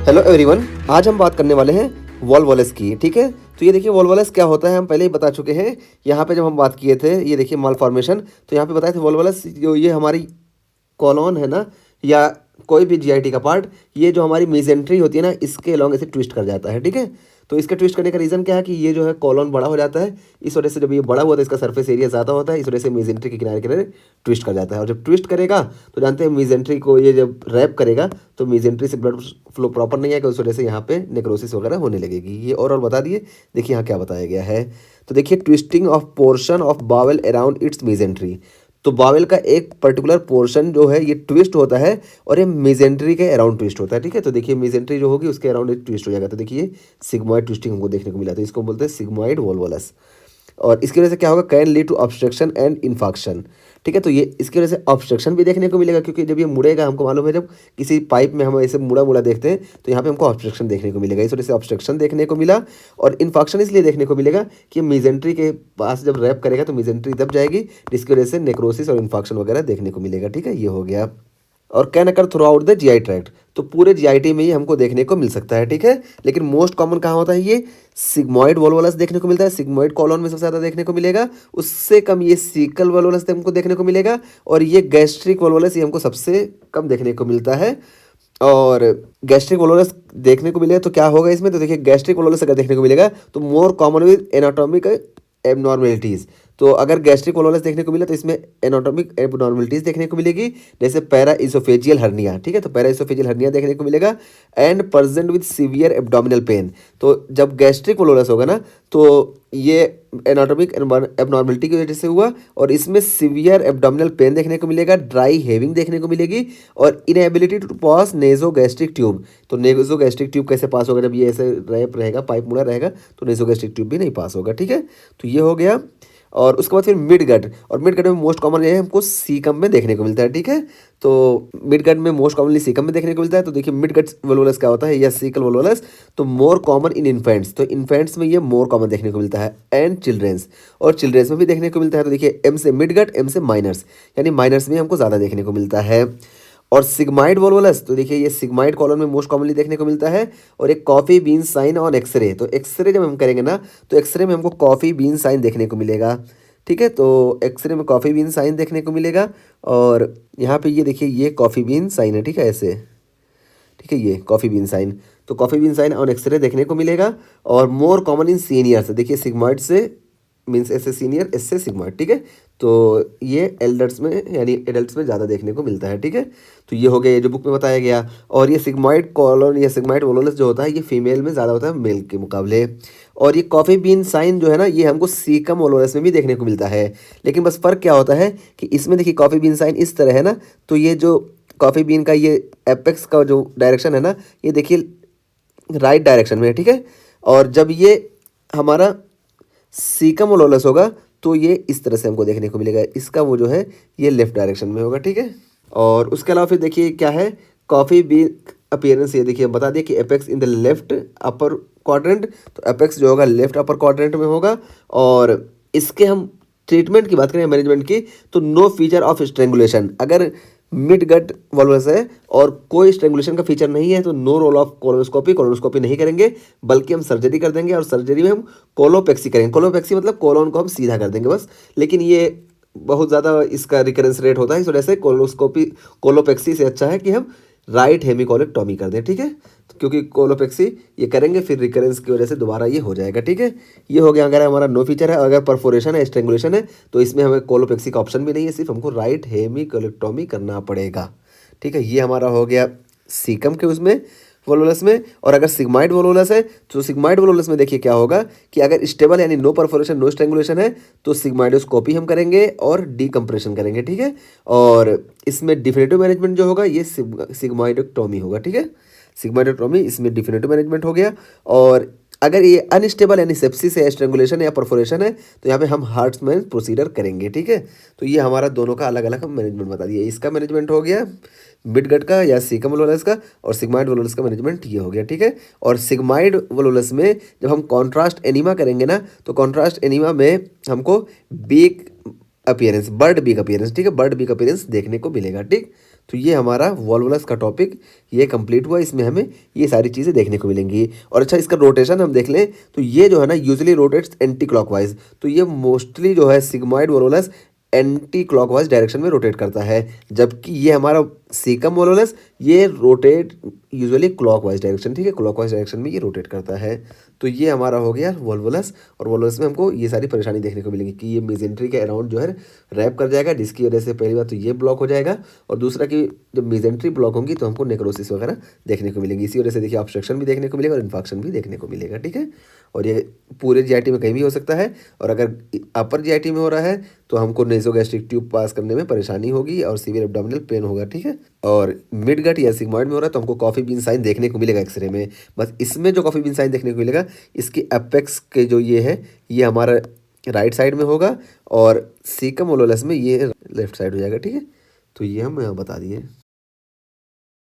Hello everyone, आज हम बात करने वाले हैं वॉल्वोलेस की। ठीक है, तो ये देखिए वॉल्वोलेस क्या होता है हम पहले ही बता चुके हैं। यहाँ पे जब हम बात किए थे, ये देखिए माल फॉर्मेशन, तो यहाँ पे बताए थे वॉल्वोलेस जो ये हमारी कॉलोन है ना, या कोई भी जीआईटी का पार्ट, ये जो हमारी मेजेंट्री होती है ना, इसके अलॉन्ग ऐसे ट्विस्ट कर जाता है। ठीक है, तो इसका ट्विस्ट करने का रीज़न क्या है कि ये जो है कॉलोन बड़ा हो जाता है, इस वजह से जब ये बड़ा हुआ तो इसका सरफेस एरिया ज़्यादा होता है, इस वजह से मेजेंट्री के किनारे किनारे ट्विस्ट कर जाता है। और जब ट्विस्ट करेगा तो जानते हैं मेजेंट्री को ये जब रैप करेगा तो मेजेंट्री से ब्लड फ्लो प्रॉपर नहीं आएगा, उस वजह से यहाँ पे नेक्रोसिस वगैरह होने लगेगी। ये और बता दिए, देखिए यहाँ क्या बताया गया है। तो देखिए twisting of portion of bowel around its mesentery, तो बावेल का एक पर्टिकुलर पोर्शन जो है ये ट्विस्ट होता है और ये मेजेंट्री के अराउंड ट्विस्ट होता है। ठीक है, तो देखिए मेजेंट्री जो होगी उसके अराउंड ट्विस्ट हो जाएगा। तो देखिए सिग्मॉइड ट्विस्टिंग हमको देखने को मिला, तो इसको बोलते हैं सिग्मॉइड वॉल्वोलस। और इसकी वजह से क्या होगा, can lead to obstruction and infarction. ठीक है, तो ये इसकी वजह से ऑब्स्ट्रक्शन भी देखने को मिलेगा, क्योंकि जब ये मुड़ेगा, हमको मालूम है जब किसी पाइप में हम ऐसे मुड़ा मुड़ा देखते हैं तो यहाँ पे हमको ऑब्स्ट्रक्शन देखने को मिलेगा, इस वजह से ऑब्स्ट्रक्शन देखने को मिला। और इन्फाक्शन इसलिए देखने को मिलेगा कि मेजेंट्री के पास जब रैप करेगा तो मेजेंट्री दब जाएगी, जिसकी वजह से नेक्रोसिस और इन्फाक्शन वगैरह देखने को मिलेगा। ठीक है, ये हो गया। और can occur through out the GI tract, तो पूरे जीआईटी में ही हमको देखने को मिल सकता है। ठीक है, लेकिन मोस्ट कॉमन कहाँ होता है, ये सिग्मॉइड वॉल्वोलस देखने को मिलता है, सिग्मॉइड कॉलोन में सबसे ज़्यादा देखने को मिलेगा। उससे कम ये सीकल वॉल्वोलस हमको देखने को मिलेगा, और ये गैस्ट्रिक वॉल्वोलस ये हमको सबसे कम देखने को मिलता है। और गैस्ट्रिक वॉल्वोलस देखने को मिलेगा तो क्या होगा इसमें, तो देखिए गैस्ट्रिक वॉल्वोलस अगर देखने को मिलेगा तो more common with anatomic abnormalities. तो अगर गैस्ट्रिक वॉल्वोलस देखने को मिला तो इसमें एनाटॉमिक एबनॉर्मेलिटीज़ देखने को मिलेगी, जैसे पैरा इसोफेजियल हर्निया। ठीक है, तो पैरा इसोफेजियल हर्निया देखने को मिलेगा and present with severe abdominal pain. तो जब गैस्ट्रिक वॉल्वोलस होगा ना तो ये एनाटॉमिक एबनॉर्मेलिटी की वजह से हुआ, और इसमें सीवियर एब्डोमिनल पेन देखने को मिलेगा, ड्राई हेविंग देखने को मिलेगी, और inability to pass nasogastric tube. तो नेजोगैस्ट्रिक ट्यूब कैसे पास होगा, जब ये ऐसे रैप रहेगा, पाइप मुड़ा रहेगा, तो नेजोगैस्ट्रिक ट्यूब भी नहीं पास होगा। ठीक है, तो ये हो गया। और उसके बाद फिर मिड गट, और मिड गट में मोस्ट कॉमन ये हमको सीकम में देखने को मिलता है। ठीक है, तो मिड गट में मोस्ट कॉमनली सीकम में देखने को मिलता है। तो देखिए मिड गट वॉल्वोलस क्या होता है, या सीकल वॉल्वोलस, तो मोर कॉमन इन इन्फेंट्स, तो इन्फेंट्स में ये मोर कॉमन देखने को मिलता है, एंड चिल्ड्रेंस, और चिल्ड्रेंस में भी देखने को मिलता है। तो देखिए एम से मिड गट, एम से माइनर्स, यानी माइनर्स में हमको ज़्यादा देखने को मिलता है। और सिग्माइड वॉल्वोलस, तो देखिए ये सिग्माइड कॉलोन में मोस्ट कॉमनली देखने को मिलता है। और एक coffee bean sign on x ray, तो एक्सरे जब हम करेंगे ना तो एक्सरे में हमको कॉफ़ी बीन साइन देखने को मिलेगा। ठीक है, तो एक्सरे में कॉफ़ी बीन साइन देखने को मिलेगा, और यहाँ पे ये देखिए ये कॉफ़ी बीन साइन है। ठीक है, ऐसे, ठीक है, ये कॉफ़ी बीन साइन, तो coffee bean sign on x ray देखने को मिलेगा। और मोर कॉमन इन सीनियर्स, देखिए सिग्मॉइड से मीन्स ऐसे सीनियर, इससे सिग्मॉइड। ठीक है, तो ये एल्डर्स में यानी एडल्ट्स में ज़्यादा देखने को मिलता है। ठीक है, तो ये हो गया ये जो बुक में बताया गया। और ये सिग्मॉइड कॉलोन या सिग्मॉइड वॉल्वोलस जो होता है ये फीमेल में ज़्यादा होता है मेल के मुकाबले। और ये कॉफ़ी बीन साइन जो है ना, ये हमको सीकम वॉल्वोलस में भी देखने को मिलता है, लेकिन बस फ़र्क क्या होता है कि इसमें देखिए कॉफ़ी बीन साइन इस तरह है ना, तो ये जो कॉफ़ी बीन का ये एपेक्स का जो डायरेक्शन है ना, ये देखिए राइट डायरेक्शन में है। ठीक है, और जब ये हमारा सीकम वॉल्वोलस होगा तो ये इस तरह से हमको देखने को मिलेगा, इसका वो जो है ये लेफ्ट डायरेक्शन में होगा। ठीक है, और उसके अलावा फिर देखिए क्या है, कॉफ़ी बीन अपीयरेंस, ये देखिए बता दिया कि apex in the left upper quadrant, तो एपेक्स जो होगा लेफ्ट अपर क्वाड्रेंट में होगा। और इसके हम ट्रीटमेंट की बात करें, मैनेजमेंट की, तो नो फीचर ऑफ स्ट्रेंगुलेशन, अगर मिड गट वॉल्वोलस है और कोई स्ट्रेंगुलेशन का फीचर नहीं है तो no role of colonoscopy, colonoscopy नहीं करेंगे, बल्कि हम सर्जरी कर देंगे, और सर्जरी में हम कोलोपेक्सी करेंगे। कोलोपेक्सी मतलब कोलोन को हम सीधा कर देंगे बस, लेकिन ये बहुत ज़्यादा इसका रिकरेंस रेट होता है, इस वजह से कोलोपेक्सी से अच्छा है कि हम राइट हेमिकोलेक्टोमी कर दें। ठीक है, तो क्योंकि कोलोपेक्सी ये करेंगे फिर रिकरेंस की वजह से दोबारा ये हो जाएगा। ठीक है, ये हो गया अगर हमारा नो फीचर है। अगर परफोरेशन है, स्ट्रेंगुलेशन है, तो इसमें हमें कोलोपेक्सी का ऑप्शन भी नहीं है, सिर्फ हमको राइट हेमिकोलेक्टोमी करना पड़ेगा। ठीक है, ये हमारा हो गया सीकम के उसमें वॉल्वोलस में। और अगर सिग्माइड वॉल्वोलस है तो सिग्माइड वॉल्वोलस में देखिए क्या होगा कि अगर स्टेबल यानी नो परफोरेशन नो स्ट्रेंगुलेशन है तो सिग्माइडोस्कोपी हम करेंगे और डीकम्प्रेशन करेंगे। ठीक है, और इसमें डिफिनेटिव मैनेजमेंट जो होगा ये सिग्माइडोक्टोमी होगा। ठीक है, सिग्माइडोक्टोमी इसमें डिफिनेटिव मैनेजमेंट हो गया। और अगर ये अनस्टेबल यानी सेप्सिस है, स्ट्रेंगुलेशन या परफोरेशन है, तो यहाँ पे हम हार्ट्समैन प्रोसीजर करेंगे। ठीक है, तो ये हमारा दोनों का अलग अलग हम मैनेजमेंट बता दिए। इसका मैनेजमेंट हो गया मिड गट का या सीकम वॉल्वोलस का, और सिग्माइड वॉल्वोलस का मैनेजमेंट ये हो गया। ठीक है, और सिग्माइड वॉल्वोलस में जब हम कॉन्ट्रास्ट एनीमा करेंगे ना, तो कॉन्ट्रास्ट एनीमा में हमको beak appearance, bird beak appearance, ठीक है, बर्ड बीक अपीयरेंस देखने को मिलेगा। ठीक, तो ये हमारा वॉल्वुलस का टॉपिक ये कंप्लीट हुआ। इसमें हमें ये सारी चीज़ें देखने को मिलेंगी। और अच्छा, इसका रोटेशन हम देख लें तो ये जो है ना यूजुअली रोटेट्स एंटी क्लॉकवाइज। तो ये मोस्टली जो है sigmoid volvulus anti clockwise direction में रोटेट करता है, जबकि ये हमारा सीकम वॉल्वुलस ये रोटेट यूजुअली क्लॉकवाइज डायरेक्शन, ठीक है, क्लॉकवाइज डायरेक्शन में ये रोटेट करता है। तो ये हमारा हो गया वॉल्वुलस। और वॉल्वुलस में हमको ये सारी परेशानी देखने को मिलेंगी कि ये मेजेंट्री के अराउंड जो है रैप कर जाएगा, जिसकी वजह से पहली बात तो ये ब्लॉक हो जाएगा, और दूसरा कि जब मेजेंट्री ब्लॉक होंगी तो हमको नेक्रोसिस वगैरह देखने को मिलेंगी। इसी वजह से देखिए ऑब्स्ट्रक्शन भी देखने को मिलेगा और इन्फेक्शन भी देखने को मिलेगा, ठीक है। और ये पूरे जीआईटी में कहीं भी हो सकता है। और अगर अपर जीआईटी में हो रहा है तो हमको नेसोगैस्ट्रिक ट्यूब पास करने में परेशानी होगी और सीवियर एब्डोमिनल पेन होगा, ठीक है। और मिड गट या सिग्मॉइड में हो रहा है तो हमको कॉफी बीन साइन देखने को मिलेगा एक्सरे में। बस इसमें जो कॉफी बीन साइन देखने को मिलेगा, इसकी अपेक्स के जो ये है ये हमारा राइट साइड में होगा, और सीकम वोलोलस में ये लेफ्ट साइड हो जाएगा, ठीक है। तो ये हम यहाँ बता दिए।